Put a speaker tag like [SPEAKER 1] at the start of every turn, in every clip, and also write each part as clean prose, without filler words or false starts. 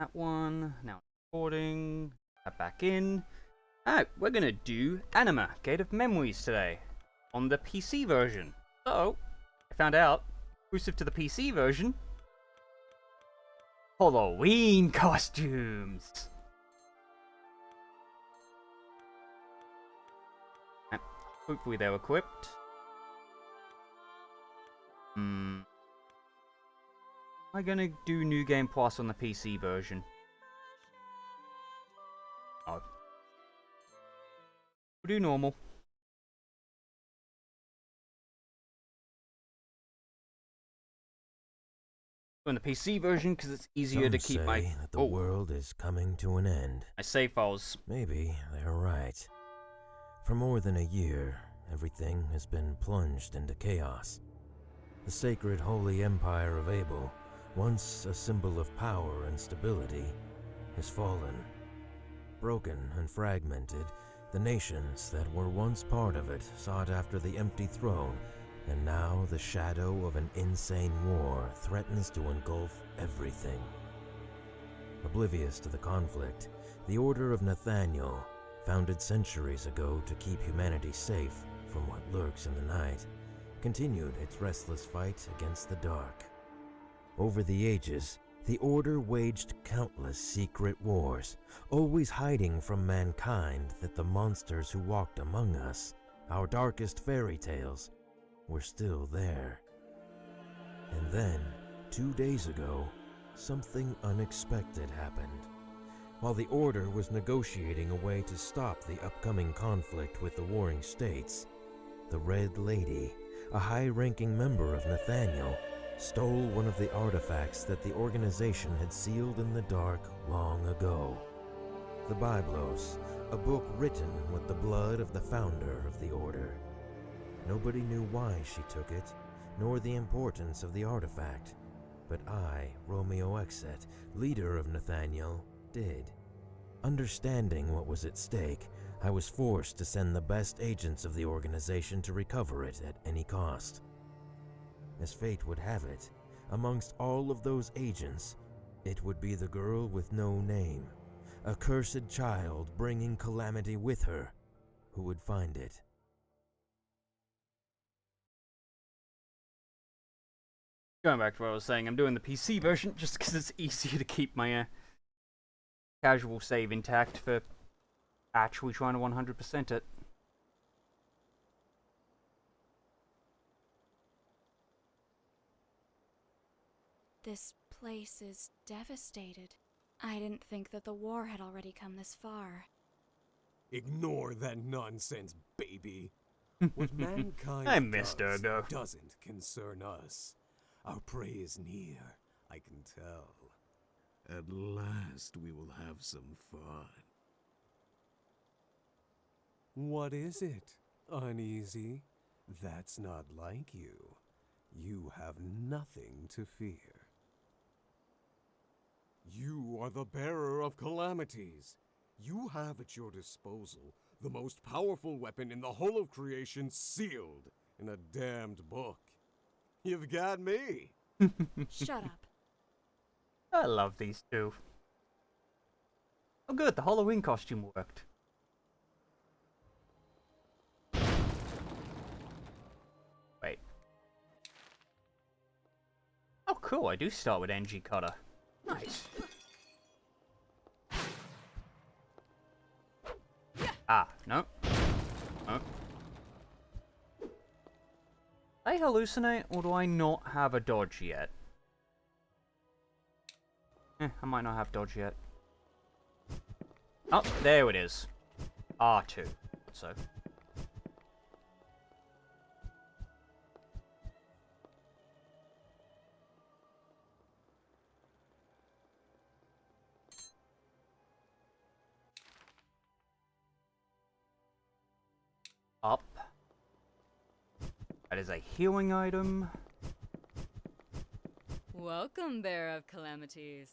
[SPEAKER 1] That one. Now recording. That back in. Alright, we're gonna do Anima Gate of Memories today. On the PC version. So, I found out, exclusive to the PC version, Halloween costumes! Hopefully they're equipped. Am I gonna do New Game Plus on the PC version? Oh. We'll do normal. On the PC version because it's easier
[SPEAKER 2] Some
[SPEAKER 1] to keep
[SPEAKER 2] say
[SPEAKER 1] my
[SPEAKER 2] that the world is coming to an end.
[SPEAKER 1] my save files.
[SPEAKER 2] Maybe they're right. For more than a year, everything has been plunged into chaos. The sacred holy empire of Abel, once a symbol of power and stability, has fallen. Broken and fragmented, the nations that were once part of it sought after the empty throne, and now the shadow of an insane war threatens to engulf everything. Oblivious to the conflict, the Order of Nathaniel, founded centuries ago to keep humanity safe from what lurks in the night, continued its restless fight against the dark. Over the ages, the Order waged countless secret wars, always hiding from mankind that the monsters who walked among us, our darkest fairy tales, were still there. And then, 2 days ago, something unexpected happened. While the Order was negotiating a way to stop the upcoming conflict with the warring states, the Red Lady, a high-ranking member of Nathaniel, stole one of the artifacts that the organization had sealed in the dark long ago. The Biblos, a book written with the blood of the founder of the Order. Nobody knew why she took it, nor the importance of the artifact, but I, Romeo Exet, leader of Nathaniel, did. Understanding what was at stake, I was forced to send the best agents of the organization to recover it at any cost. As fate would have it, amongst all of those agents, it would be the girl with no name, a cursed child bringing calamity with her, who would find it.
[SPEAKER 1] Going back to what I was saying, I'm doing the PC version just because it's easier to keep my casual save intact for actually trying to 100% it.
[SPEAKER 3] This place is devastated. I didn't think that the war had already come this far.
[SPEAKER 4] Ignore that nonsense, baby. What mankind
[SPEAKER 1] I missed
[SPEAKER 4] does
[SPEAKER 1] Ergo.
[SPEAKER 4] doesn't concern us. Our prey is near, I can tell.
[SPEAKER 5] At last we will have some fun.
[SPEAKER 4] What is it? Uneasy? That's not like you. You have nothing to fear. You are the bearer of calamities. You have at your disposal the most powerful weapon in the whole of creation sealed in a damned book. You've got me.
[SPEAKER 3] Shut up.
[SPEAKER 1] I love these two. Oh good, the Halloween costume worked. Wait. Oh cool, I do start with NG Cutter. Nice. Ah, no. No. I hallucinate, or do I not have a dodge yet? I might not have dodge yet. Oh, there it is. R2. So. Up. That is a healing item.
[SPEAKER 6] Welcome, Bearer of Calamities.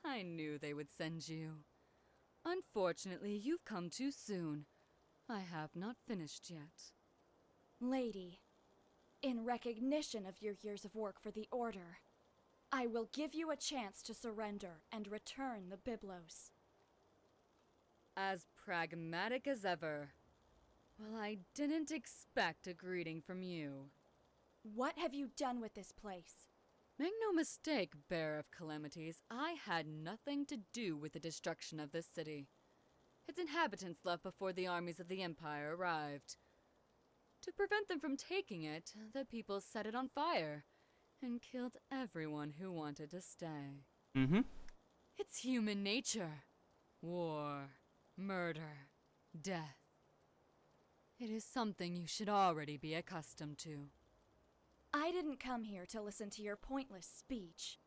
[SPEAKER 6] I knew they would send you. Unfortunately, you've come too soon. I have not finished yet.
[SPEAKER 3] Lady, in recognition of your years of work for the Order, I will give you a chance to surrender and return the Biblos.
[SPEAKER 6] As pragmatic as ever. Well, I didn't expect a greeting from you.
[SPEAKER 3] What have you done with this place?
[SPEAKER 6] Make no mistake, Bearer of Calamities, I had nothing to do with the destruction of this city. Its inhabitants left before the armies of the Empire arrived. To prevent them from taking it, the people set it on fire and killed everyone who wanted to stay.
[SPEAKER 1] Mm-hmm.
[SPEAKER 6] It's human nature. War, murder, death. It is something you should already be accustomed to.
[SPEAKER 3] I didn't come here to listen to your pointless speech.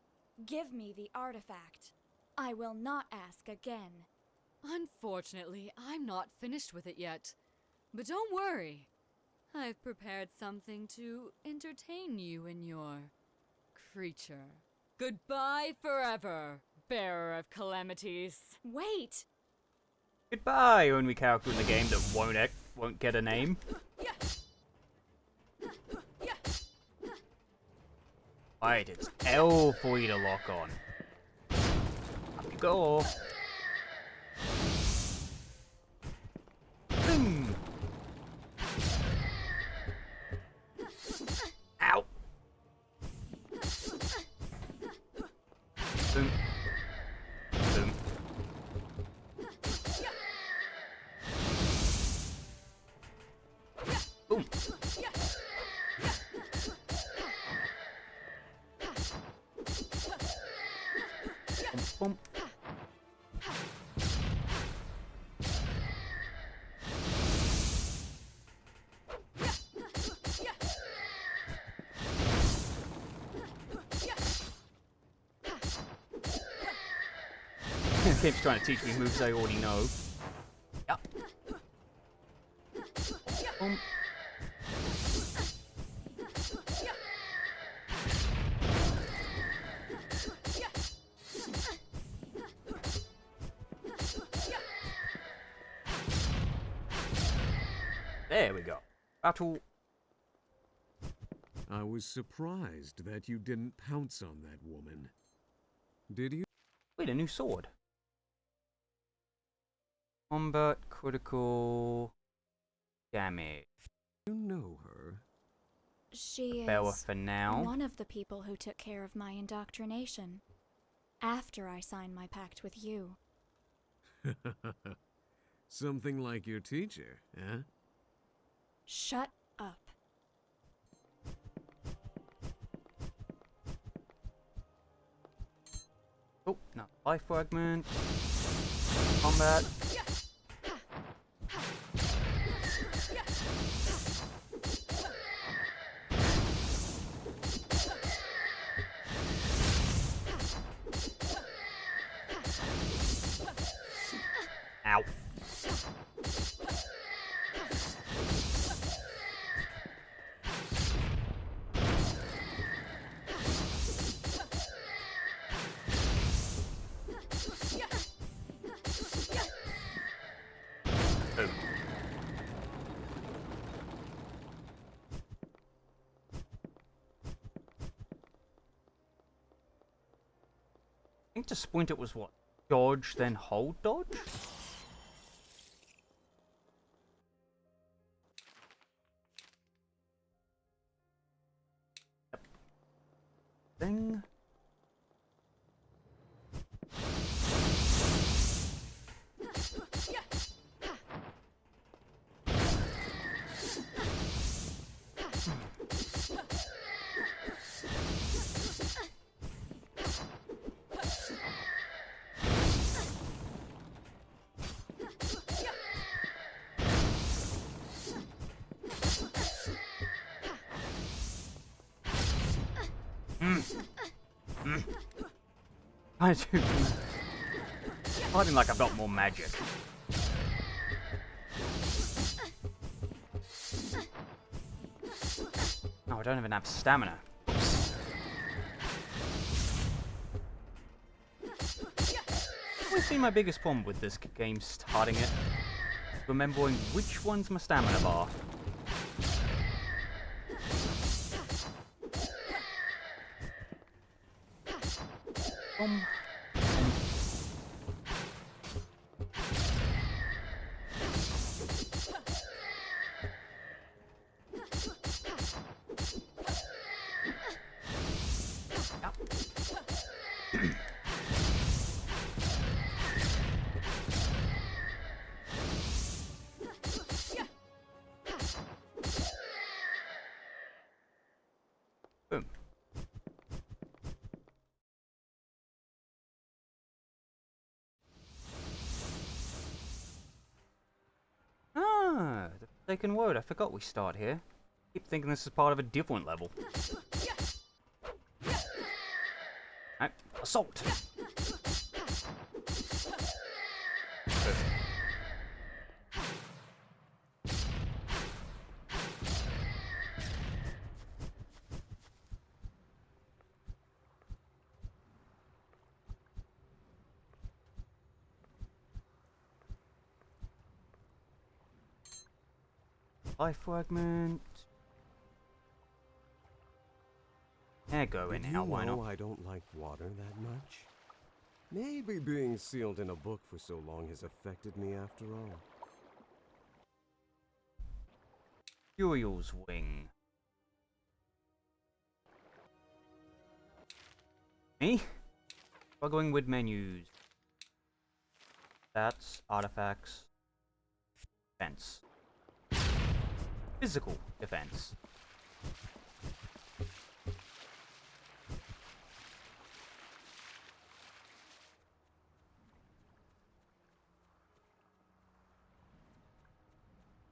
[SPEAKER 3] Give me the artifact. I will not ask again.
[SPEAKER 6] Unfortunately, I'm not finished with it yet. But don't worry. I've prepared something to entertain you and your creature. Goodbye forever, Bearer of Calamities.
[SPEAKER 3] Wait!
[SPEAKER 1] Goodbye, only character in the game that won't get a name. Right, it's L for you to lock on. Up you go. Boom. Ow. Boom. Boom. Boom. Boom. Keeps trying to teach me moves I already know. Yep. Boom. There we go. Battle.
[SPEAKER 5] I was surprised that you didn't pounce on that woman. Did you?
[SPEAKER 1] Wait, a new sword. Combat critical damage.
[SPEAKER 5] You know her.
[SPEAKER 3] She
[SPEAKER 1] Bear
[SPEAKER 3] is
[SPEAKER 1] for now.
[SPEAKER 3] one of the people who took care of my indoctrination. After I signed my pact with you.
[SPEAKER 5] Something like your teacher, huh?
[SPEAKER 3] Shut up.
[SPEAKER 1] Oh, no. Life fragment. Combat. Ow. Boom. I think to sprint it was what? Dodge, then hold dodge? Yep. Thing. I do. Fighting like I've got more magic. Oh, I don't even have stamina. Oops. Always been my biggest problem with this game starting it. Remembering which one's my stamina bar. Boom. Boom. Ah, the Forsaken Word. I forgot we start here. Keep thinking this is part of a different level. Alright, assault! Life fragment. There go in
[SPEAKER 4] Did
[SPEAKER 1] now,
[SPEAKER 4] you
[SPEAKER 1] why
[SPEAKER 4] know
[SPEAKER 1] not?
[SPEAKER 4] I don't like water that much? Maybe being sealed in a book for so long has affected me after all.
[SPEAKER 1] Uriel's Wing. Me? Struggling with menus. Stats, artifacts, defense. Physical defense.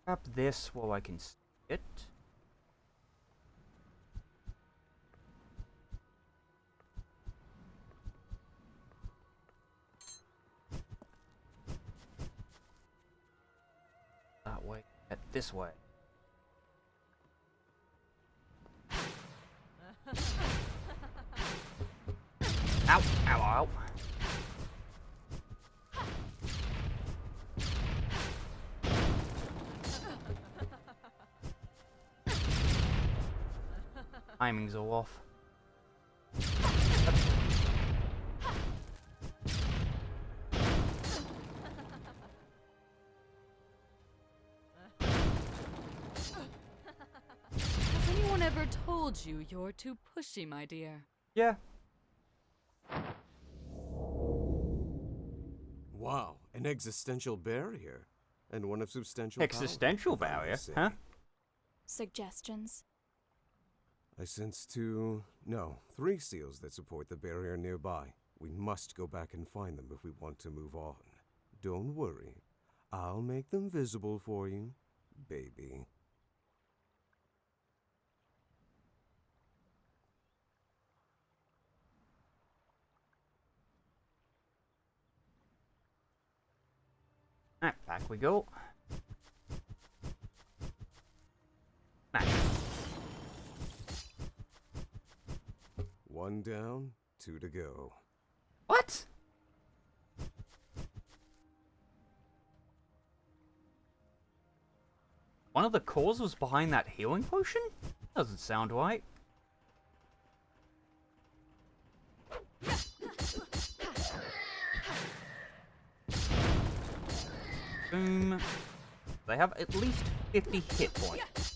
[SPEAKER 1] Grab this while I can see it. That way. This way. Ow! Ow! Ow! Timing's all off.
[SPEAKER 6] Has anyone ever told you you're too pushy, my dear?
[SPEAKER 1] Yeah.
[SPEAKER 4] Wow, an existential barrier. And one of substantial
[SPEAKER 1] Existential
[SPEAKER 4] power, if I may
[SPEAKER 1] barrier,
[SPEAKER 4] say.
[SPEAKER 1] huh?
[SPEAKER 3] Suggestions?
[SPEAKER 4] I sense 3 seals that support the barrier nearby. We must go back and find them if we want to move on. Don't worry. I'll make them visible for you, baby.
[SPEAKER 1] Alright, back we go. Smash.
[SPEAKER 4] 1 down, 2 to go.
[SPEAKER 1] What? One of the cores was behind that healing potion? Doesn't sound right. Boom. They have at least 50 hit points.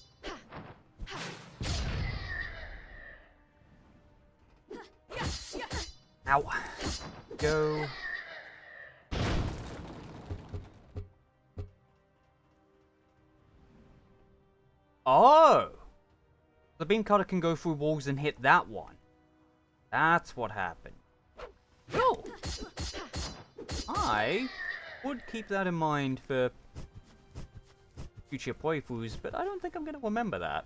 [SPEAKER 1] Ow. Go. Oh! The beam cutter can go through walls and hit that one. That's what happened. Cool. I would keep that in mind for future playthroughs, but I don't think I'm going to remember that.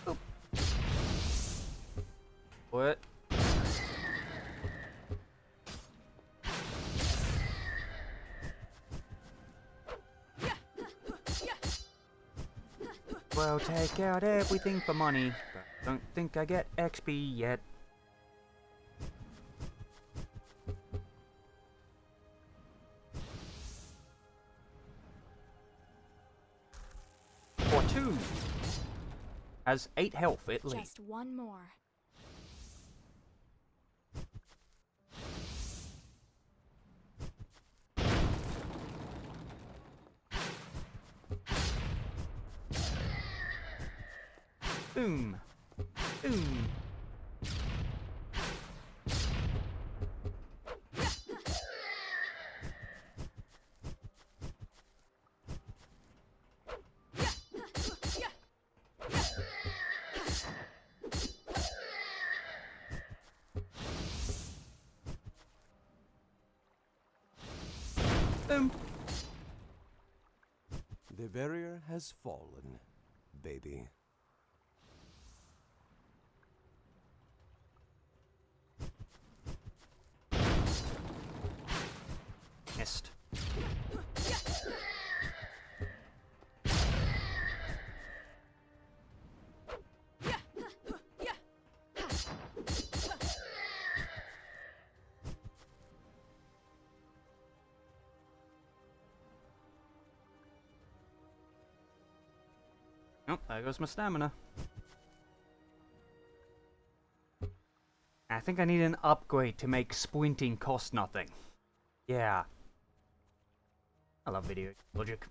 [SPEAKER 1] Oh. What? Well, take out everything for money, but don't think I get XP yet. 2. Has 8 health at least.
[SPEAKER 3] Just one more.
[SPEAKER 1] Boom. Boom. Boom.
[SPEAKER 4] The barrier has fallen, baby.
[SPEAKER 1] Missed. Oh, there goes my stamina. I think I need an upgrade to make sprinting cost nothing. Yeah. I love video logic.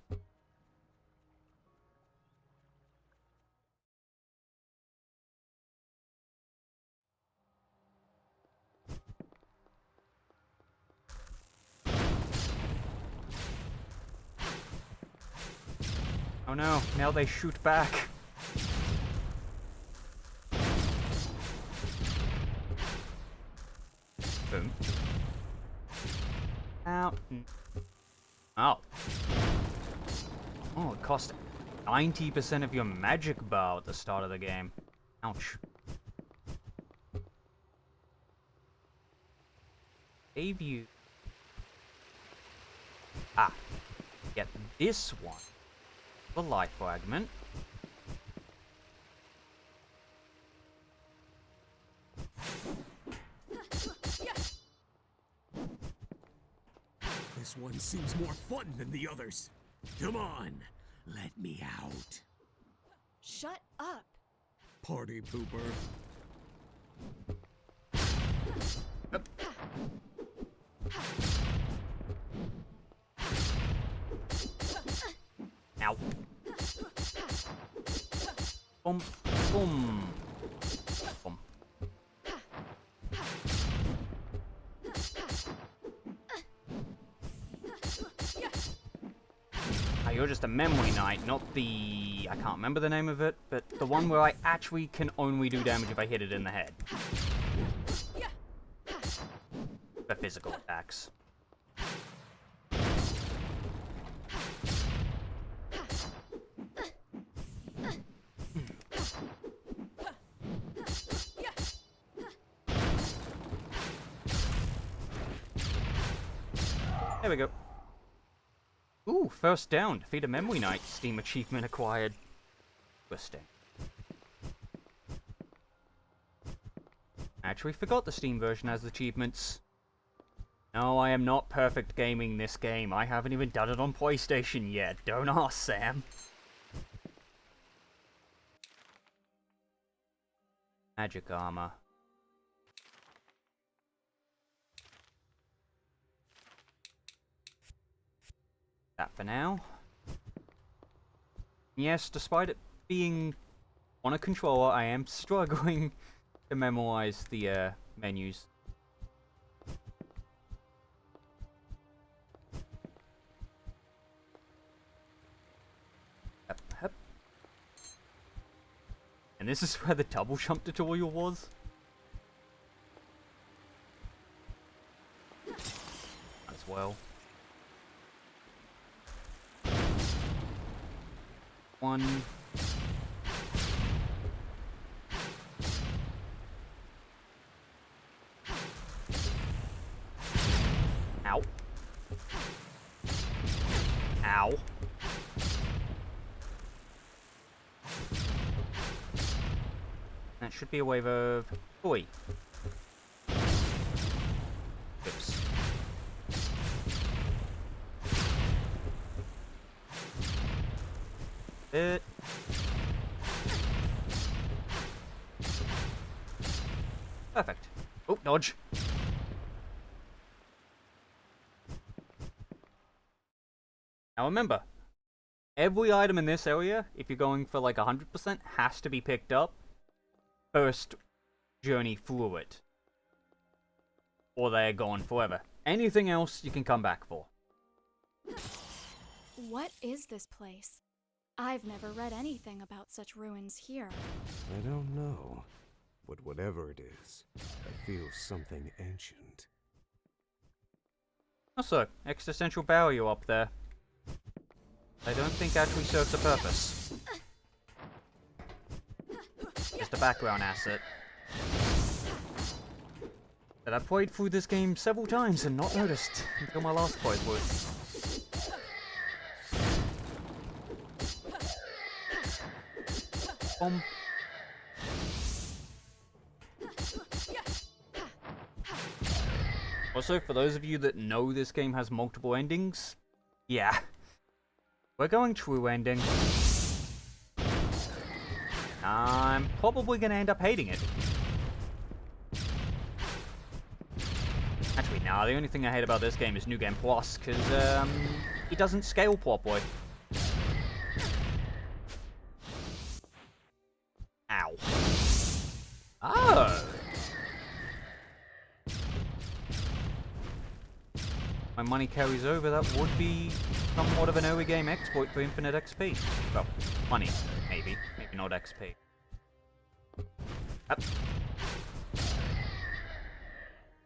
[SPEAKER 1] Oh no, now they shoot back. Boom. Ow. Oh. Oh, it cost 90% of your magic bar at the start of the game. Ouch. Save you. Ah. Get this one. The life fragment.
[SPEAKER 5] This one seems more fun than the others. Come on, let me out.
[SPEAKER 3] Shut up.
[SPEAKER 5] Party pooper.
[SPEAKER 1] Ow. Boom. Boom. Boom. Oh, you're just a memory knight, not the... I can't remember the name of it, but the one where I actually can only do damage if I hit it in the head. For physical attacks. There we go. Ooh, first down. Defeat a memory knight. Steam achievement acquired. Twisting. Actually forgot the Steam version has achievements. No, I am not perfect gaming this game. I haven't even done it on PlayStation yet. Don't ask, Sam. Magic armor. That for now. Yes, despite it being on a controller, I am struggling to memorize the menus. Hup, hup. And this is where the double jump tutorial was. As well. One. Ow. Ow. That should be a wave of... Oi. Oops. It. Perfect. Oh, dodge. Now remember, every item in this area, if you're going for like 100%, has to be picked up first journey through it. Or they're gone forever. Anything else you can come back for.
[SPEAKER 3] What is this place? I've never read anything about such ruins here.
[SPEAKER 4] I don't know. But whatever it is, I feel something ancient.
[SPEAKER 1] Also, existential barrier up there. I don't think actually serves a purpose. Just a background asset. That I played through this game several times and not noticed until my last playthrough. Also, for those of you that know this game has multiple endings, yeah. We're going true ending. I'm probably gonna end up hating it. Actually, nah, the only thing I hate about this game is New Game Plus, because, it doesn't scale properly. Ow. Oh! My money carries over, that would be somewhat of an early game exploit for infinite XP. Well, money, maybe. Maybe not XP. Up.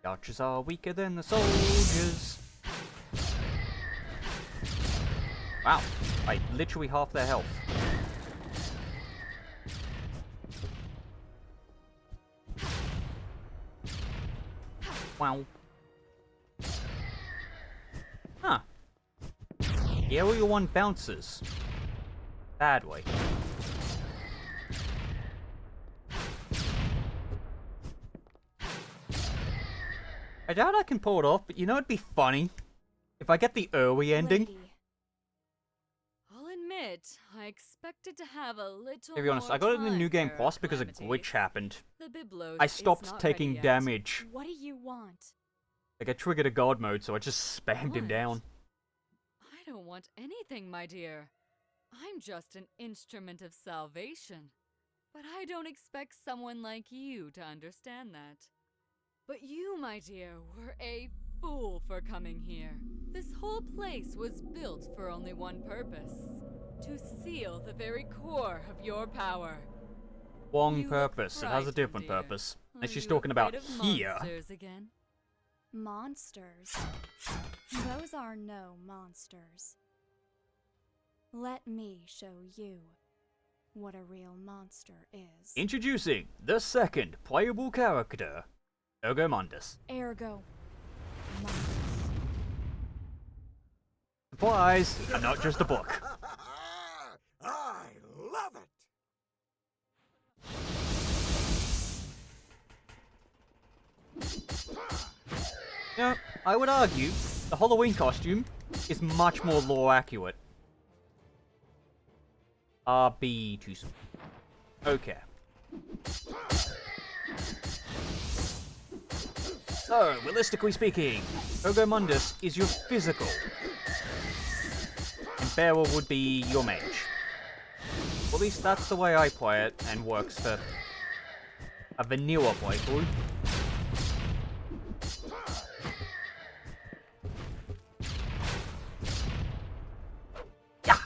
[SPEAKER 1] The archers are weaker than the soldiers. Wow, like literally half their health. Wow. Huh. The area one bounces. Badly. I doubt I can pull it off, but you know it'd be funny? If I get the early ending.
[SPEAKER 3] Lady.
[SPEAKER 6] I'll admit, I expected to have a little
[SPEAKER 1] To be honest,
[SPEAKER 6] more
[SPEAKER 1] I got it in the
[SPEAKER 6] time,
[SPEAKER 1] New Game
[SPEAKER 6] Bearer
[SPEAKER 1] Plus
[SPEAKER 6] of
[SPEAKER 1] because a
[SPEAKER 6] Calamities.
[SPEAKER 1] glitch happened.
[SPEAKER 6] The Biblos
[SPEAKER 1] I
[SPEAKER 6] is
[SPEAKER 1] stopped
[SPEAKER 6] not
[SPEAKER 1] taking
[SPEAKER 6] ready yet.
[SPEAKER 1] damage.
[SPEAKER 3] What do you want?
[SPEAKER 1] Like, I triggered a god mode, so I just spammed him
[SPEAKER 6] What?
[SPEAKER 1] down.
[SPEAKER 6] I don't want anything, my dear. I'm just an instrument of salvation. But I don't expect someone like you to understand that. But you, my dear, were a fool for coming here. This whole place was built for only one purpose. To seal the very core of your power.
[SPEAKER 1] Wrong
[SPEAKER 6] You look
[SPEAKER 1] purpose. It has a
[SPEAKER 6] frightened,
[SPEAKER 1] different
[SPEAKER 6] dear.
[SPEAKER 1] purpose.
[SPEAKER 6] Are
[SPEAKER 1] And she's
[SPEAKER 6] you
[SPEAKER 1] talking about
[SPEAKER 6] afraid of
[SPEAKER 1] here.
[SPEAKER 6] monsters again?
[SPEAKER 3] Monsters. Those are no monsters. Let me show you what a real monster is.
[SPEAKER 1] Introducing the second playable character, Ergomundus.
[SPEAKER 3] Ergo. Monsters.
[SPEAKER 1] Surprise! I'm not just a book.
[SPEAKER 4] I love it!
[SPEAKER 1] You know, I would argue the Halloween costume is much more lore accurate. RB too small. Okay. So, realistically speaking, Ergomundus is your physical. And Beryl would be your mage. Or at least that's the way I play it, and works for a vanilla playthrough. Yeah!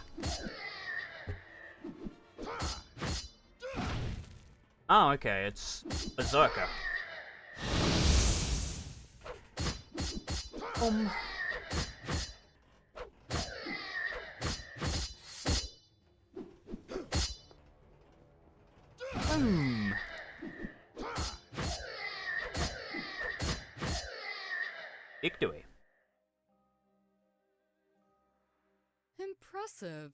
[SPEAKER 1] Oh, okay, it's Berserker. Victory.
[SPEAKER 6] Impressive.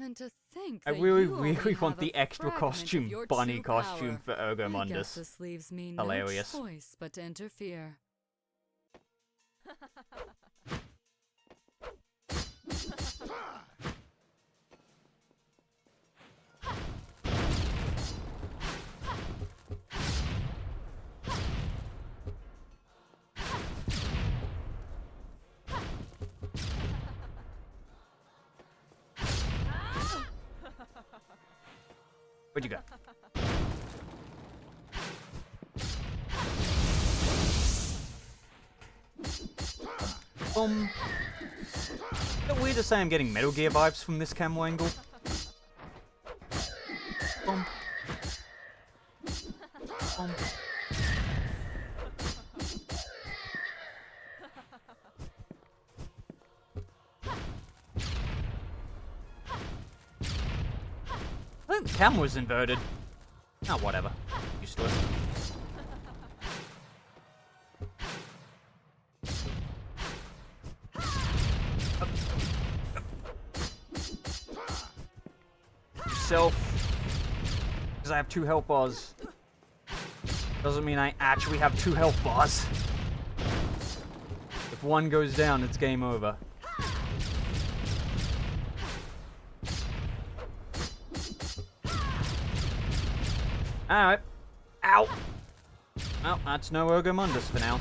[SPEAKER 6] And to think
[SPEAKER 1] I
[SPEAKER 6] that
[SPEAKER 1] really,
[SPEAKER 6] you only
[SPEAKER 1] really want
[SPEAKER 6] have
[SPEAKER 1] the
[SPEAKER 6] a
[SPEAKER 1] extra
[SPEAKER 6] fragment of
[SPEAKER 1] costume,
[SPEAKER 6] your
[SPEAKER 1] bunny
[SPEAKER 6] true
[SPEAKER 1] costume
[SPEAKER 6] power.
[SPEAKER 1] for
[SPEAKER 6] I guess
[SPEAKER 1] Ergomundus.
[SPEAKER 6] this leaves me
[SPEAKER 1] Hilarious.
[SPEAKER 6] no choice but to interfere.
[SPEAKER 1] Where'd you go? Is it weird to say I'm getting Metal Gear vibes from this camera angle? Boom. Boom. I think the camera's inverted. Oh, whatever. Used to it. Self. Because I have 2 health bars. Doesn't mean I actually have 2 health bars. If one goes down, it's game over. Alright. Ow! Well, that's no Ergomundus for now.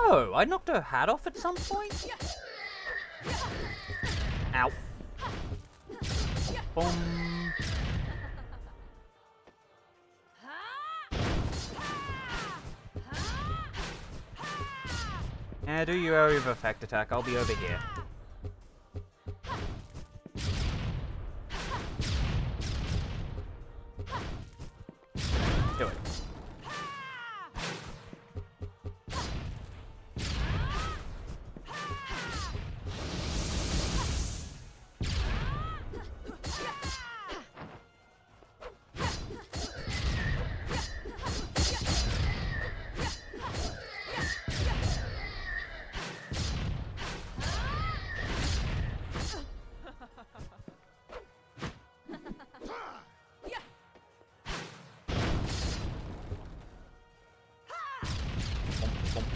[SPEAKER 1] Oh, I knocked her hat off at some point? Ow. Boom. Yeah, do your area of effect attack. I'll be over here. Do it.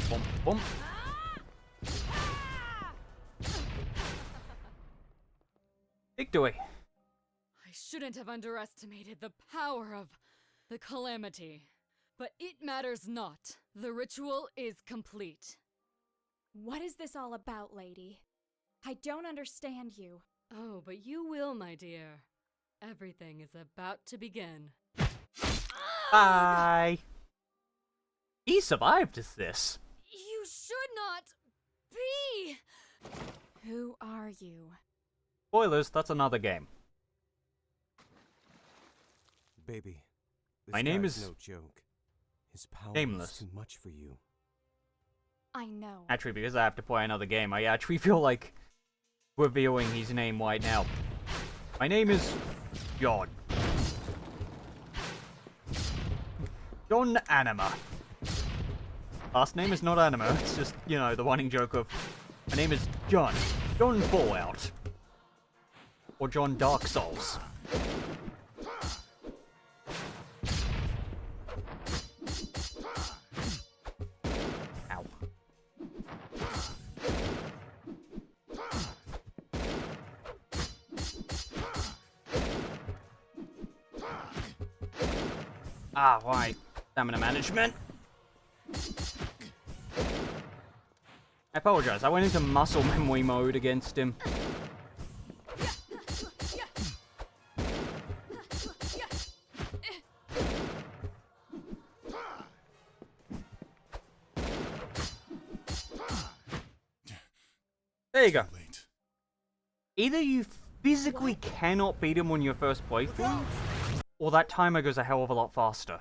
[SPEAKER 1] Boom, boom, boom. Victory.
[SPEAKER 6] I shouldn't have underestimated the power of the calamity. But it matters not. The ritual is complete.
[SPEAKER 3] What is this all about, lady? I don't understand you.
[SPEAKER 6] Oh, but you will, my dear. Everything is about to begin.
[SPEAKER 1] Bye. He survived this.
[SPEAKER 6] You should not be!
[SPEAKER 3] Who are you?
[SPEAKER 1] Spoilers, that's another game.
[SPEAKER 4] Baby, this
[SPEAKER 1] My name
[SPEAKER 4] guy's
[SPEAKER 1] is
[SPEAKER 4] no joke. His power
[SPEAKER 1] Nameless.
[SPEAKER 4] is too much for you.
[SPEAKER 3] I know.
[SPEAKER 1] Actually, because I have to play another game, I actually feel like revealing his name right now. My name is John. John Anima. Last name is not Anima, it's just, you know, the running joke of, my name is John. John Fallout. Or John Dark Souls. Ow. Ah, right. Stamina management. I apologize, I went into muscle memory mode against him. There you go. Either you physically cannot beat him on your first playthrough, or that timer goes a hell of a lot faster.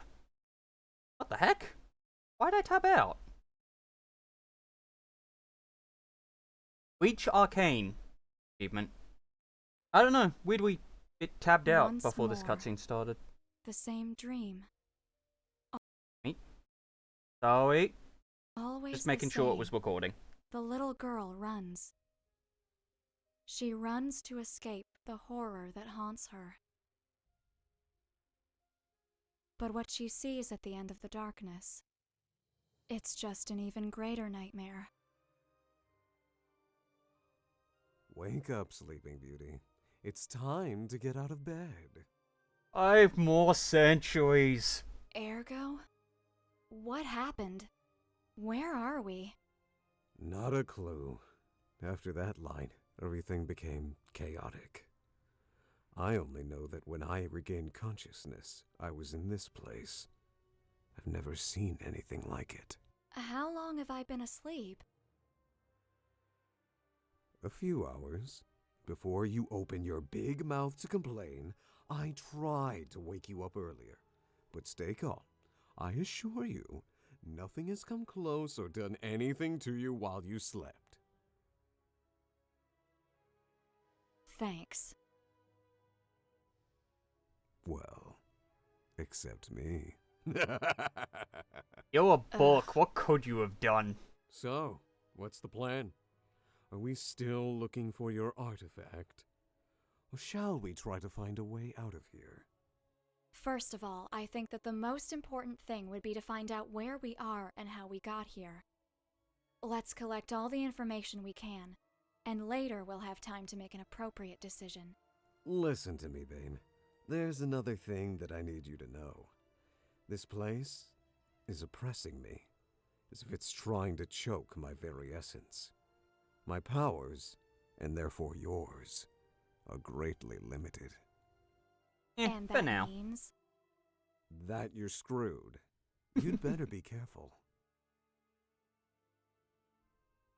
[SPEAKER 1] What the heck? Why'd I tab out? Reach arcane achievement. I don't know. Weirdly, it tabbed out
[SPEAKER 3] Once
[SPEAKER 1] before this
[SPEAKER 3] more.
[SPEAKER 1] cutscene started.
[SPEAKER 3] The same dream.
[SPEAKER 1] Sorry,
[SPEAKER 3] Always
[SPEAKER 1] just
[SPEAKER 3] the
[SPEAKER 1] making sure it was
[SPEAKER 3] same.
[SPEAKER 1] recording.
[SPEAKER 3] The little girl runs. She runs to escape the horror that haunts her. But what she sees at the end of the darkness, it's just an even greater nightmare.
[SPEAKER 4] Wake up, Sleeping Beauty. It's time to get out of bed.
[SPEAKER 1] 5 more centuries.
[SPEAKER 3] Ergo? What happened? Where are we?
[SPEAKER 4] Not a clue. After that line, everything became chaotic. I only know that when I regained consciousness, I was in this place. I've never seen anything like it.
[SPEAKER 3] How long have I been asleep?
[SPEAKER 4] A few hours. Before you open your big mouth to complain, I tried to wake you up earlier. But stay calm. I assure you, nothing has come close or done anything to you while you slept.
[SPEAKER 3] Thanks.
[SPEAKER 4] Well, except me.
[SPEAKER 1] You're a book. What could you have done?
[SPEAKER 4] So, what's the plan? Are we still looking for your artifact? Or shall we try to find a way out of here?
[SPEAKER 3] First of all, I think that the most important thing would be to find out where we are and how we got here. Let's collect all the information we can, and later we'll have time to make an appropriate decision.
[SPEAKER 4] Listen to me, babe. There's another thing that I need you to know. This place is oppressing me, as if it's trying to choke my very essence. My powers, and therefore yours, are greatly limited.
[SPEAKER 3] And
[SPEAKER 1] for
[SPEAKER 3] that
[SPEAKER 1] now.
[SPEAKER 3] means...
[SPEAKER 4] That you're screwed. You'd better be careful.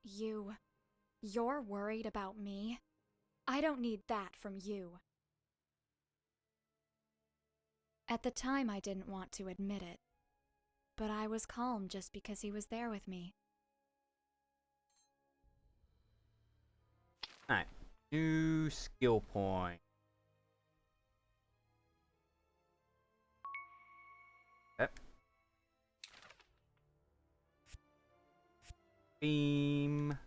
[SPEAKER 3] You're worried about me? I don't need that from you. At the time, I didn't want to admit it, but I was calm just because he was there with me.
[SPEAKER 1] Alright. New skill point. Yep. Beam.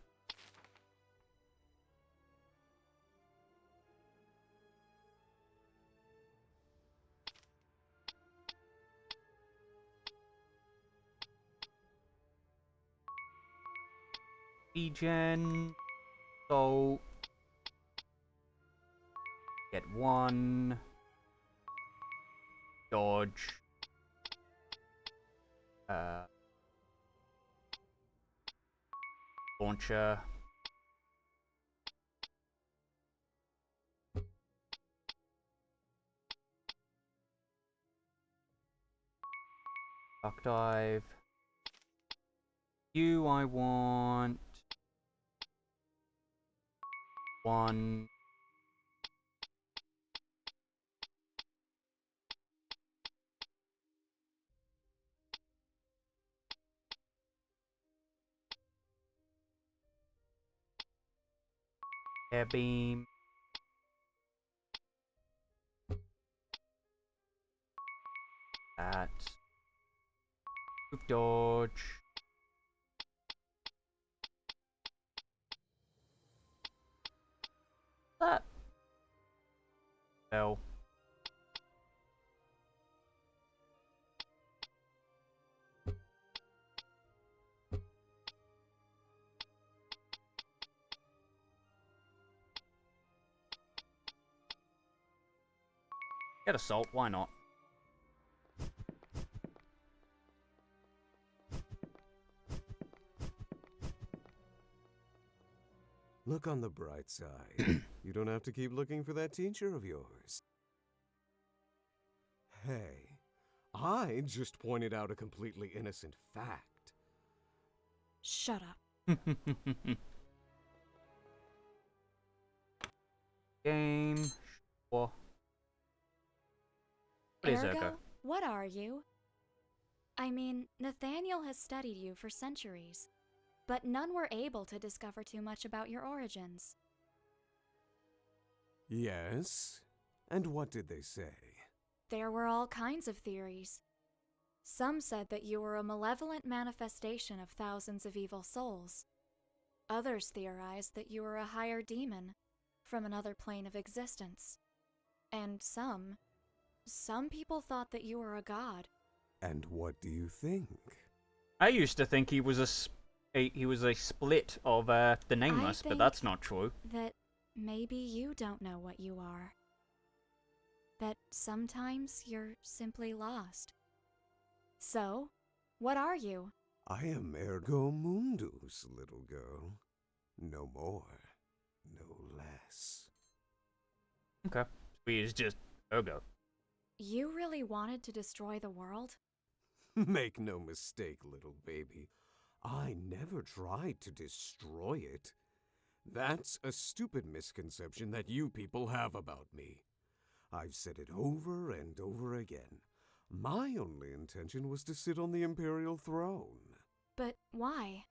[SPEAKER 1] Regen. So get 1. Dodge. Launcher. Duck dive. You, I want 1. Air beam. That. Move dodge. That. Fell. Get assault, why not?
[SPEAKER 4] Look on the bright side. You don't have to keep looking for that teacher of yours. Hey, I just pointed out a completely innocent fact.
[SPEAKER 3] Shut up.
[SPEAKER 1] Game. Sure. What is
[SPEAKER 3] Ergo,
[SPEAKER 1] Ergo?
[SPEAKER 3] what are you? I mean, Nathaniel has studied you for centuries, but none were able to discover too much about your origins.
[SPEAKER 4] Yes? And what did they say?
[SPEAKER 3] There were all kinds of theories. Some said that you were a malevolent manifestation of thousands of evil souls. Others theorized that you were a higher demon from another plane of existence. And some people thought that you were a god.
[SPEAKER 4] And what do you think?
[SPEAKER 1] I used to think he was he was a split of the Nameless, but
[SPEAKER 3] think
[SPEAKER 1] that's not true.
[SPEAKER 3] That maybe you don't know what you are. That sometimes you're simply lost. So, what are you?
[SPEAKER 4] I am Ergo Mundus, little girl. No more, no less.
[SPEAKER 1] Okay. So he is just Ergo.
[SPEAKER 3] You really wanted to destroy the world?
[SPEAKER 4] Make no mistake, little baby. I never tried to destroy it. That's a stupid misconception that you people have about me. I've said it over and over again. My only intention was to sit on the Imperial throne.
[SPEAKER 3] But why?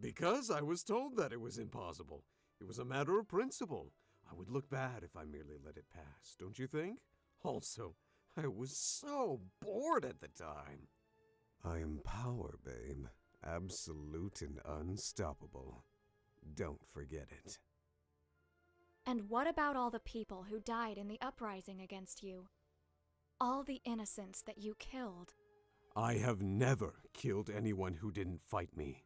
[SPEAKER 4] Because I was told that it was impossible. It was a matter of principle. I would look bad if I merely let it pass, don't you think? Also, I was so bored at the time. I am power, babe. Absolute and unstoppable. Don't forget it.
[SPEAKER 3] And what about all the people who died in the uprising against you? All the innocents that you killed?
[SPEAKER 4] I have never killed anyone who didn't fight me.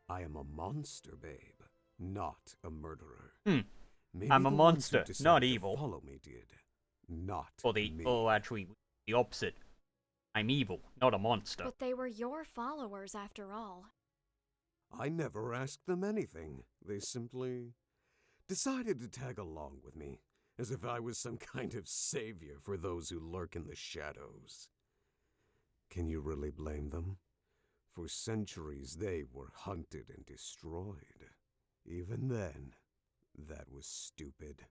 [SPEAKER 4] I am a monster, babe, not a murderer. Maybe
[SPEAKER 1] I'm a
[SPEAKER 4] the ones who
[SPEAKER 1] monster,
[SPEAKER 4] decided
[SPEAKER 1] not
[SPEAKER 4] to
[SPEAKER 1] evil.
[SPEAKER 4] Follow me did, not me.
[SPEAKER 1] Actually, the opposite. I'm evil, not a monster.
[SPEAKER 3] But they were your followers after all.
[SPEAKER 4] I never asked them anything. They simply decided to tag along with me, as if I was some kind of savior for those who lurk in the shadows. Can you really blame them? For centuries they were hunted and destroyed. Even then, that was stupid.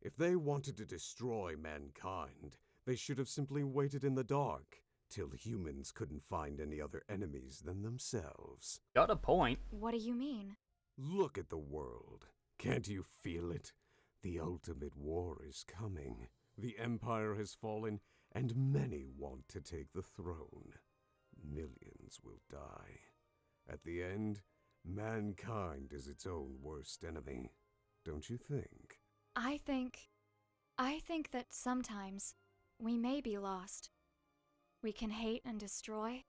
[SPEAKER 4] If they wanted to destroy mankind, they should have simply waited in the dark till humans couldn't find any other enemies than themselves.
[SPEAKER 1] Got a point.
[SPEAKER 3] What do you mean?
[SPEAKER 4] Look at the world. Can't you feel it? The ultimate war is coming. The Empire has fallen, and many want to take the throne. Millions will die. At the end, mankind is its own worst enemy. Don't you think?
[SPEAKER 3] I think that sometimes we may be lost. We can hate and destroy,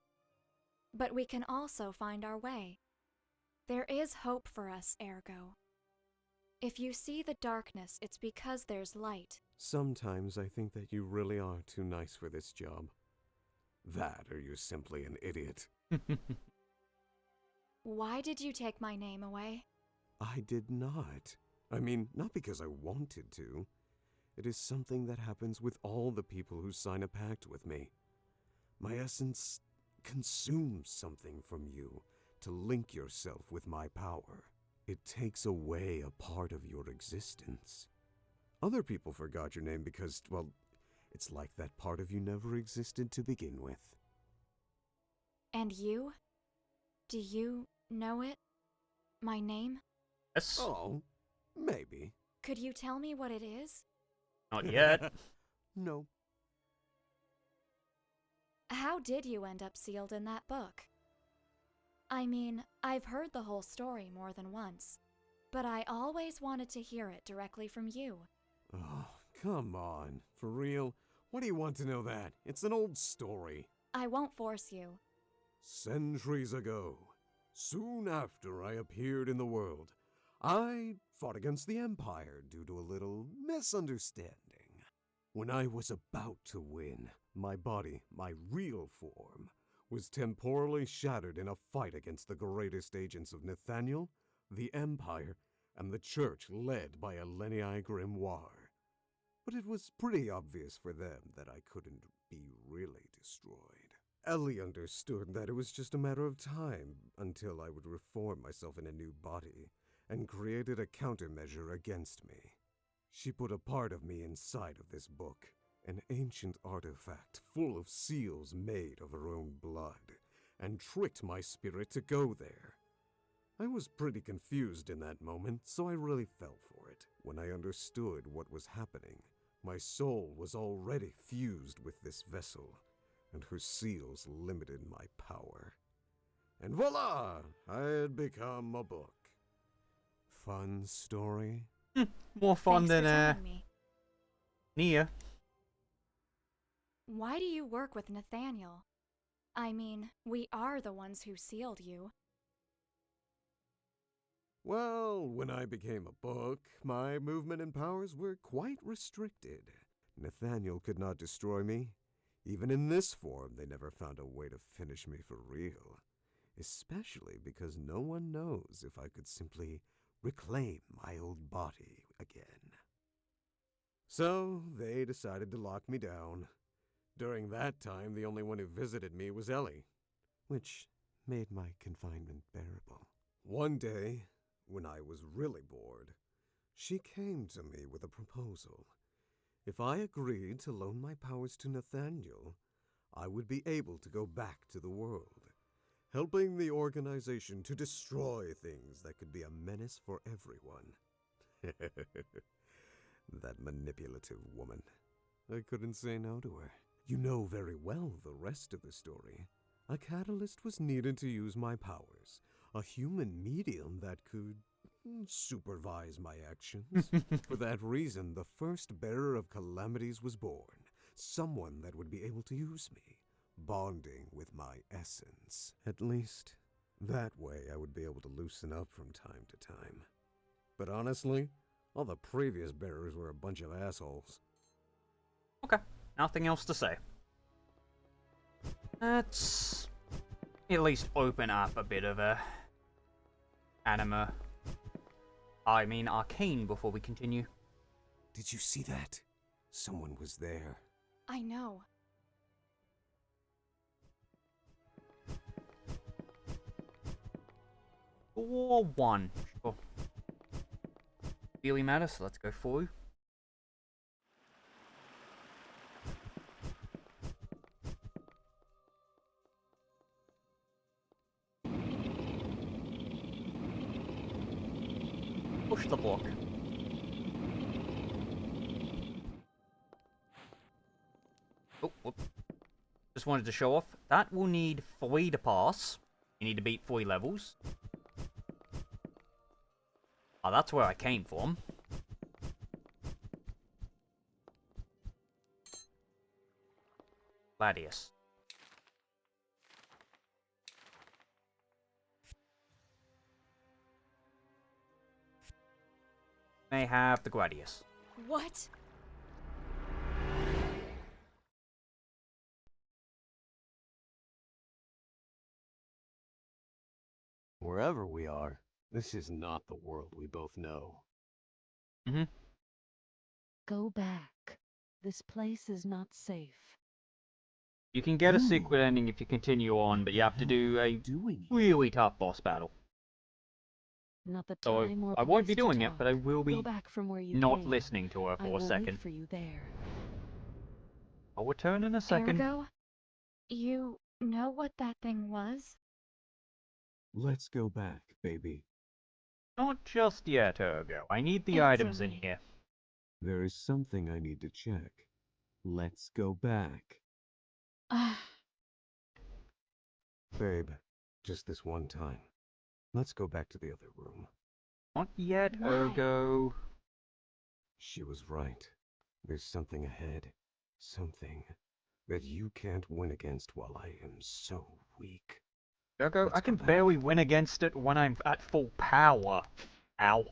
[SPEAKER 3] but we can also find our way. There is hope for us, Ergo. If you see the darkness, it's because there's light.
[SPEAKER 4] Sometimes I think that you really are too nice for this job. That, or you're simply an idiot.
[SPEAKER 3] Why did you take my name away?
[SPEAKER 4] I did not. I mean, not because I wanted to. It is something that happens with all the people who sign a pact with me. My essence consumes something from you to link yourself with my power. It takes away a part of your existence. Other people forgot your name because, well, it's like that part of you never existed to begin with.
[SPEAKER 3] And you? Do you know it? My name?
[SPEAKER 1] Yes.
[SPEAKER 4] Oh, maybe.
[SPEAKER 3] Could you tell me what it is?
[SPEAKER 1] Not yet.
[SPEAKER 4] No.
[SPEAKER 3] How did you end up sealed in that book? I mean, I've heard the whole story more than once, but I always wanted to hear it directly from you.
[SPEAKER 4] Oh, come on. For real? Why do you want to know that? It's an old story.
[SPEAKER 3] I won't force you.
[SPEAKER 4] Centuries ago, soon after I appeared in the world, I fought against the Empire due to a little misunderstanding. When I was about to win, my body, my real form, was temporally shattered in a fight against the greatest agents of Nathaniel, the Empire, and the Church led by Eleni Grimoire. But it was pretty obvious for them that I couldn't be really destroyed. Ellie understood that it was just a matter of time until I would reform myself in a new body, and created a countermeasure against me. She put a part of me inside of this book, an ancient artifact full of seals made of her own blood, and tricked my spirit to go there. I was pretty confused in that moment, so I really fell for it. When I understood what was happening, my soul was already fused with this vessel, and her seals limited my power. And voila! I had become a book. Fun story?
[SPEAKER 1] More fun
[SPEAKER 3] Thanks for
[SPEAKER 1] than
[SPEAKER 3] telling me.
[SPEAKER 1] Nia.
[SPEAKER 3] Why do you work with Nathaniel? I mean, we are the ones who sealed you.
[SPEAKER 4] Well, when I became a book, my movement and powers were quite restricted. Nathaniel could not destroy me. Even in this form, they never found a way to finish me for real. Especially because no one knows if I could simply reclaim my old body again. So, they decided to lock me down. During that time, the only one who visited me was Ellie, which made my confinement bearable. One day, when I was really bored, she came to me with a proposal. If I agreed to loan my powers to Nathaniel, I would be able to go back to the world, helping the organization to destroy things that could be a menace for everyone. That manipulative woman. I couldn't say no to her. You know very well the rest of the story. A catalyst was needed to use my powers. A human medium that could supervise my actions. For that reason, the first bearer of calamities was born. Someone that would be able to use me, bonding with my essence. At least, that way I would be able to loosen up from time to time. But honestly, all the previous bearers were a bunch of assholes.
[SPEAKER 1] Okay, nothing else to say. Let's at least open up a bit of a arcane before we continue.
[SPEAKER 4] Did you see that? Someone was there.
[SPEAKER 3] I know.
[SPEAKER 1] Or one. Sure. Really matters, so let's go through. Push the block. Oh, whoop. Just wanted to show off. That will need 3 to pass. You need to beat 3 levels. Oh, that's where I came from. Gladius. May have the Gladius.
[SPEAKER 3] What?
[SPEAKER 4] Wherever we are, this is not the world we both know.
[SPEAKER 1] Mm-hmm.
[SPEAKER 7] Go back. This place is not safe.
[SPEAKER 1] You can get a secret ending if you continue on, but you have to do a really tough boss battle.
[SPEAKER 7] Not the
[SPEAKER 1] So
[SPEAKER 7] time or
[SPEAKER 1] I won't be
[SPEAKER 7] place to
[SPEAKER 1] doing it, but I
[SPEAKER 7] talk.
[SPEAKER 1] will be
[SPEAKER 7] Go back from where you
[SPEAKER 1] not
[SPEAKER 7] came.
[SPEAKER 1] listening to her
[SPEAKER 7] I
[SPEAKER 1] for a
[SPEAKER 7] will
[SPEAKER 1] second.
[SPEAKER 7] wait for you there.
[SPEAKER 1] I'll return in a second.
[SPEAKER 3] Ergo? You know what that thing was?
[SPEAKER 5] Let's go back, baby.
[SPEAKER 1] Not just yet, Ergo. I need the
[SPEAKER 3] Answer
[SPEAKER 1] items in
[SPEAKER 3] me.
[SPEAKER 1] here.
[SPEAKER 5] There is something I need to check. Let's go back.
[SPEAKER 4] Babe, just this one time. Let's go back to the other room.
[SPEAKER 1] Not yet,
[SPEAKER 3] Why?
[SPEAKER 1] Ergo.
[SPEAKER 4] She was right. There's something ahead. Something that you can't win against while I am so weak.
[SPEAKER 1] Ergo,
[SPEAKER 4] Let's
[SPEAKER 1] I can
[SPEAKER 4] go back.
[SPEAKER 1] barely win against it when I'm at full power. Ow.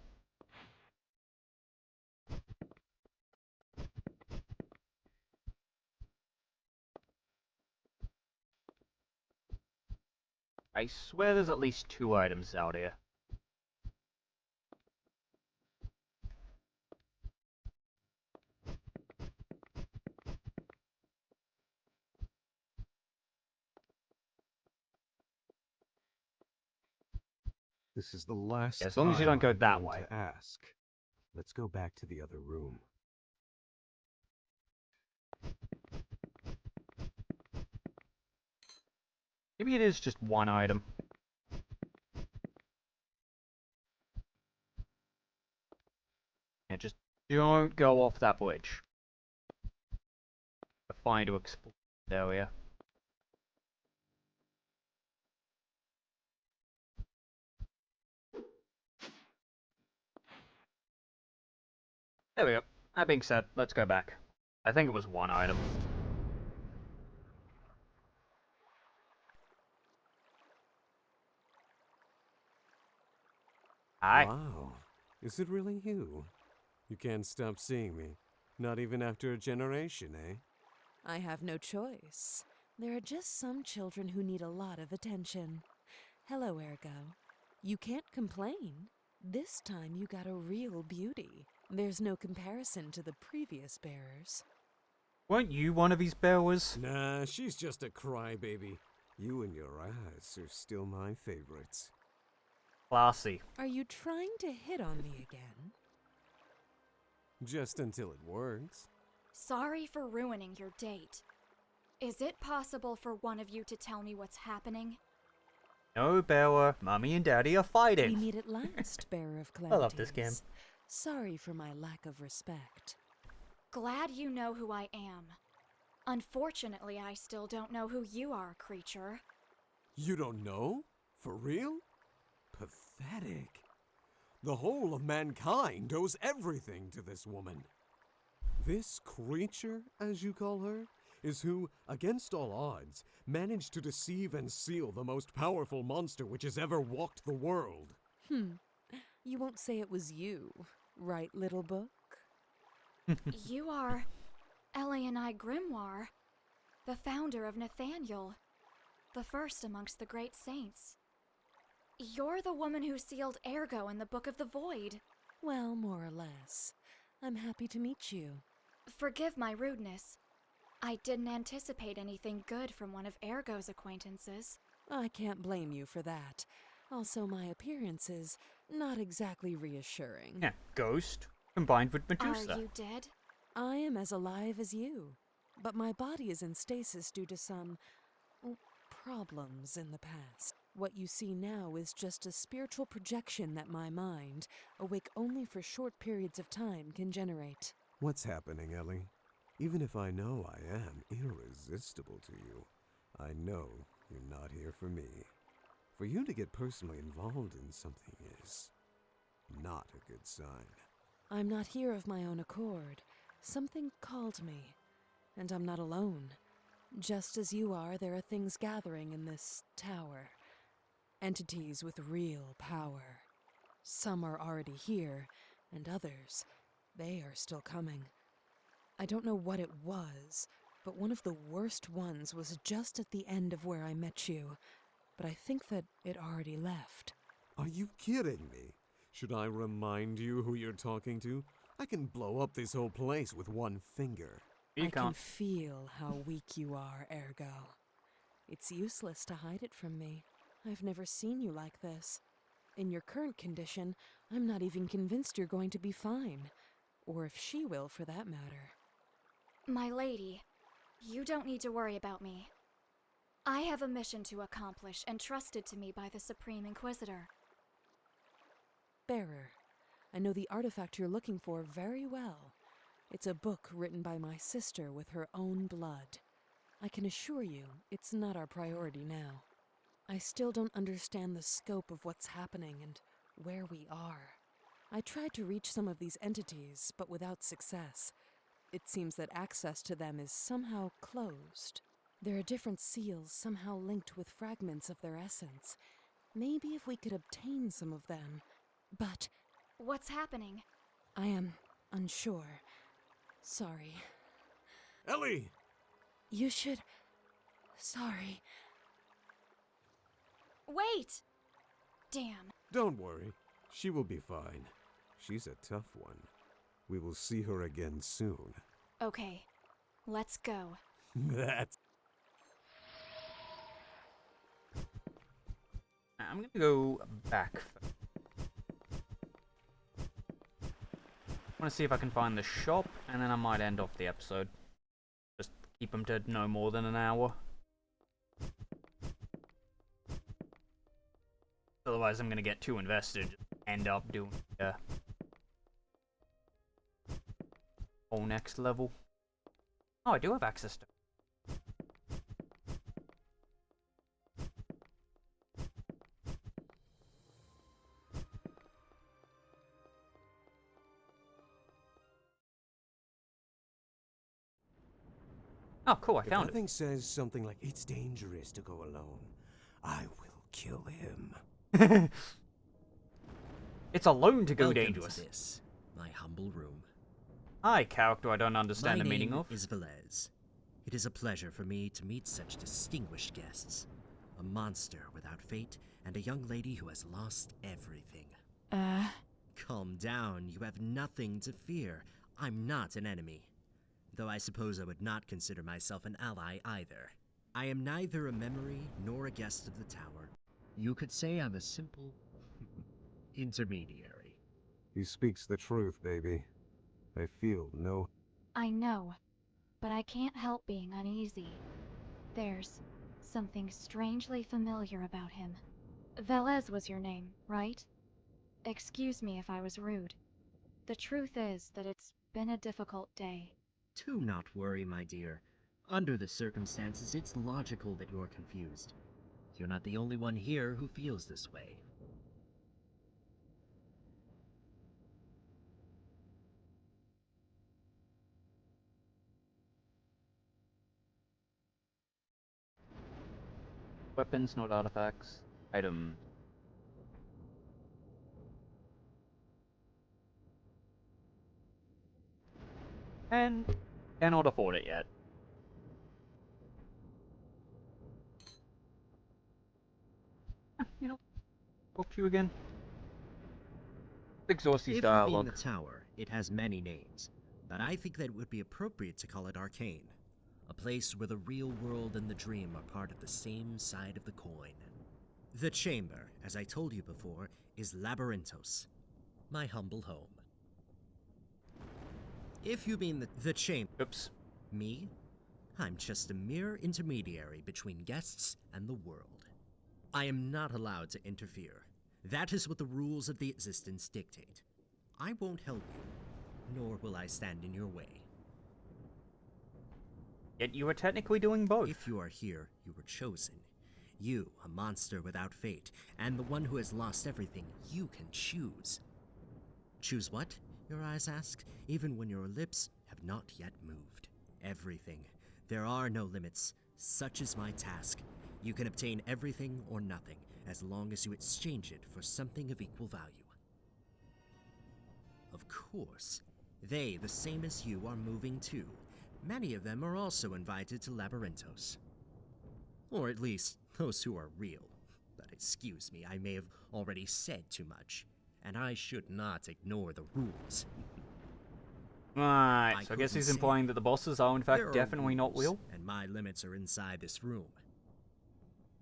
[SPEAKER 1] I swear there's at least 2 items out here.
[SPEAKER 4] This is the last
[SPEAKER 1] As long as you don't go
[SPEAKER 4] I'm
[SPEAKER 1] that
[SPEAKER 4] going
[SPEAKER 1] way.
[SPEAKER 4] to ask. Let's go back to the other room.
[SPEAKER 1] Maybe it is just 1 item. Yeah, just don't go off that bridge. A fine to explore that area. There we go. That being said, let's go back. I think it was 1 item. Hi.
[SPEAKER 4] Wow. Is it really you? You can't stop seeing me. Not even after a generation, eh?
[SPEAKER 8] I have no choice. There are just some children who need a lot of attention. Hello, Ergo. You can't complain. This time you got a real beauty. There's no comparison to the previous bearers.
[SPEAKER 1] Weren't you one of his bearers?
[SPEAKER 4] Nah, she's just a crybaby. You and your eyes are still my favorites.
[SPEAKER 1] Classy.
[SPEAKER 8] Are you trying to hit on me again?
[SPEAKER 4] Just until it works.
[SPEAKER 3] Sorry for ruining your date. Is it possible for one of you to tell me what's happening?
[SPEAKER 1] No, bearer. Mummy and Daddy are
[SPEAKER 8] We
[SPEAKER 1] fighting.
[SPEAKER 8] meet at last, bearer of
[SPEAKER 1] I
[SPEAKER 8] calamities.
[SPEAKER 1] love this game.
[SPEAKER 8] Sorry for my lack of respect.
[SPEAKER 3] Glad you know who I am. Unfortunately, I still don't know who you are, creature.
[SPEAKER 4] You don't know? For real? Pathetic. The whole of mankind owes everything to this woman. This creature, as you call her, is who, against all odds, managed to deceive and seal the most powerful monster which has ever walked the world.
[SPEAKER 8] You won't say it was you, right, little book?
[SPEAKER 3] You are Eliani Grimoire, the founder of Nathaniel, the first amongst the great saints. You're the woman who sealed Ergo in the Book of the Void.
[SPEAKER 8] Well, more or less. I'm happy to meet you.
[SPEAKER 3] Forgive my rudeness. I didn't anticipate anything good from one of Ergo's acquaintances.
[SPEAKER 8] I can't blame you for that. Also, my appearance is not exactly reassuring.
[SPEAKER 1] Yeah, ghost combined with Medusa.
[SPEAKER 3] Are you dead?
[SPEAKER 8] I am as alive as you, but my body is in stasis due to some problems in the past. What you see now is just a spiritual projection that my mind, awake only for short periods of time, can generate.
[SPEAKER 4] What's happening, Ellie? Even if I know I am irresistible to you, I know you're not here for me. For you to get personally involved in something is not a good sign.
[SPEAKER 8] I'm not here of my own accord. Something called me, and I'm not alone. Just as you are, there are things gathering in this tower. Entities with real power. Some are already here, and others, they are still coming. I don't know what it was, but one of the worst ones was just at the end of where I met you. But I think that it already left.
[SPEAKER 4] Are you kidding me? Should I remind you who you're talking to? I can blow up this whole place with one finger.
[SPEAKER 1] You
[SPEAKER 8] I can
[SPEAKER 1] can't.
[SPEAKER 8] feel how weak you are, Ergo. It's useless to hide it from me. I've never seen you like this. In your current condition, I'm not even convinced you're going to be fine. Or if she will, for that matter.
[SPEAKER 3] My lady, you don't need to worry about me. I have a mission to accomplish entrusted to me by the Supreme Inquisitor.
[SPEAKER 8] Bearer, I know the artifact you're looking for very well. It's a book written by my sister with her own blood. I can assure you, it's not our priority now. I still don't understand the scope of what's happening and where we are. I tried to reach some of these entities, but without success. It seems that access to them is somehow closed. There are different seals somehow linked with fragments of their essence. Maybe if we could obtain some of them. But
[SPEAKER 3] What's happening?
[SPEAKER 8] I am unsure. Sorry.
[SPEAKER 4] Ellie!
[SPEAKER 8] You should... Sorry.
[SPEAKER 3] Wait! Damn.
[SPEAKER 4] Don't worry. She will be fine. She's a tough one. We will see her again soon.
[SPEAKER 3] Okay, let's go.
[SPEAKER 4] That's...
[SPEAKER 1] I'm gonna go back. I want to see if I can find the shop, and then I might end off the episode. Just keep them to no more than an hour. Otherwise, I'm gonna get too invested. End up doing whole next level. Oh, I do have access to. Oh, cool! I
[SPEAKER 4] If
[SPEAKER 1] found
[SPEAKER 4] that thing says something like, it's dangerous to go alone, I will kill him.
[SPEAKER 1] it. It's alone to go
[SPEAKER 9] Welcome
[SPEAKER 1] dangerous.
[SPEAKER 9] to this, my humble room.
[SPEAKER 1] Hi, character I don't understand
[SPEAKER 9] My
[SPEAKER 1] the meaning
[SPEAKER 9] name
[SPEAKER 1] of.
[SPEAKER 9] is Velez. It is a pleasure for me to meet such distinguished guests. A monster without fate, and a young lady who has lost everything. Calm down, you have nothing to fear. I'm not an enemy. Though I suppose I would not consider myself an ally either. I am neither a memory nor a guest of the tower. You could say I'm a simple intermediary.
[SPEAKER 4] He speaks the truth, baby. I feel no...
[SPEAKER 3] I know, but I can't help being uneasy. There's something strangely familiar about him. Velez was your name, right? Excuse me if I was rude. The truth is that it's been a difficult day.
[SPEAKER 9] Do not worry, my dear. Under the circumstances, it's logical that you're confused. You're not the only one here who feels this way.
[SPEAKER 1] Weapons, not artifacts. Item. And cannot afford it yet. You know, talk to you again. Exhaustive
[SPEAKER 9] If you mean
[SPEAKER 1] dialogue.
[SPEAKER 9] the tower, it has many names, but I think that it would be appropriate to call it arcane. A place where the real world and the dream are part of the same side of the coin. The chamber, as I told you before, is Labyrinthos, my humble home. If you mean the chamber...
[SPEAKER 1] Oops.
[SPEAKER 9] Me? I'm just a mere intermediary between guests and the world. I am not allowed to interfere. That is what the rules of the existence dictate. I won't help you, nor will I stand in your way.
[SPEAKER 1] Yet you are technically doing both.
[SPEAKER 9] If you are here, you were chosen. You, a monster without fate, and the one who has lost everything, you can choose. Choose what? Your eyes ask, even when your lips have not yet moved. Everything. There are no limits. Such is my task. You can obtain everything or nothing, as long as you exchange it for something of equal value. Of course, they, the same as you, are moving too. Many of them are also invited to Labyrinthos. Or at least, those who are real. But excuse me, I may have already said too much, and I should not ignore the rules.
[SPEAKER 1] Right, so I guess he's implying that the bosses are in
[SPEAKER 9] There
[SPEAKER 1] fact
[SPEAKER 9] are
[SPEAKER 1] definitely not
[SPEAKER 9] rules,
[SPEAKER 1] real.
[SPEAKER 9] and my limits are inside this room.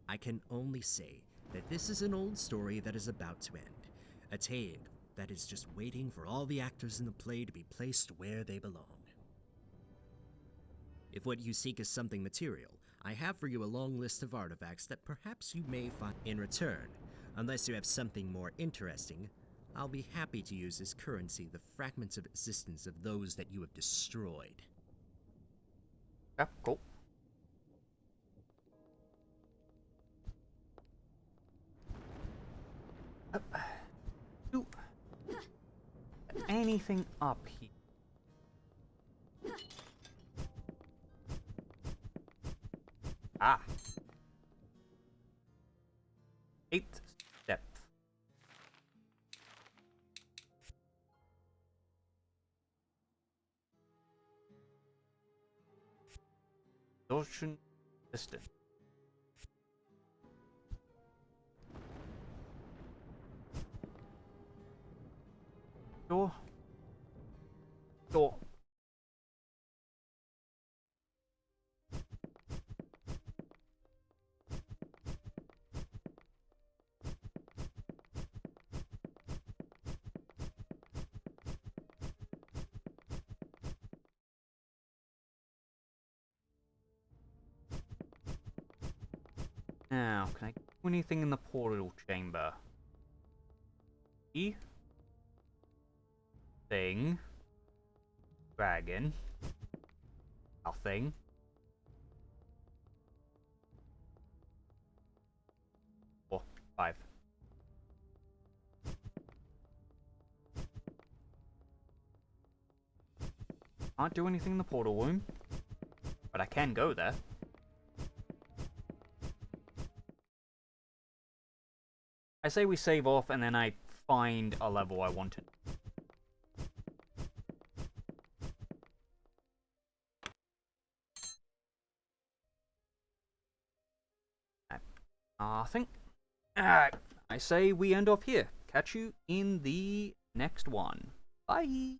[SPEAKER 9] I can only say that this is an old story that is about to end. A tale that is just waiting for all the actors in the play to be placed where they belong. If what you seek is something material, I have for you a long list of artifacts that perhaps you may find. In return, unless you have something more interesting, I'll be happy to use as currency the fragments of existence of those that you have destroyed.
[SPEAKER 1] Yeah, cool. Do anything up here? Ah. 8th step. Distortion system. Door. Door. Now, can I do anything in the portal chamber? E? Thing. Dragon. Nothing. Four. 5. Can't do anything in the portal room. But I can go there. I say we save off and then I find a level I wanted. I think. I say we end off here. Catch you in the next one. Bye.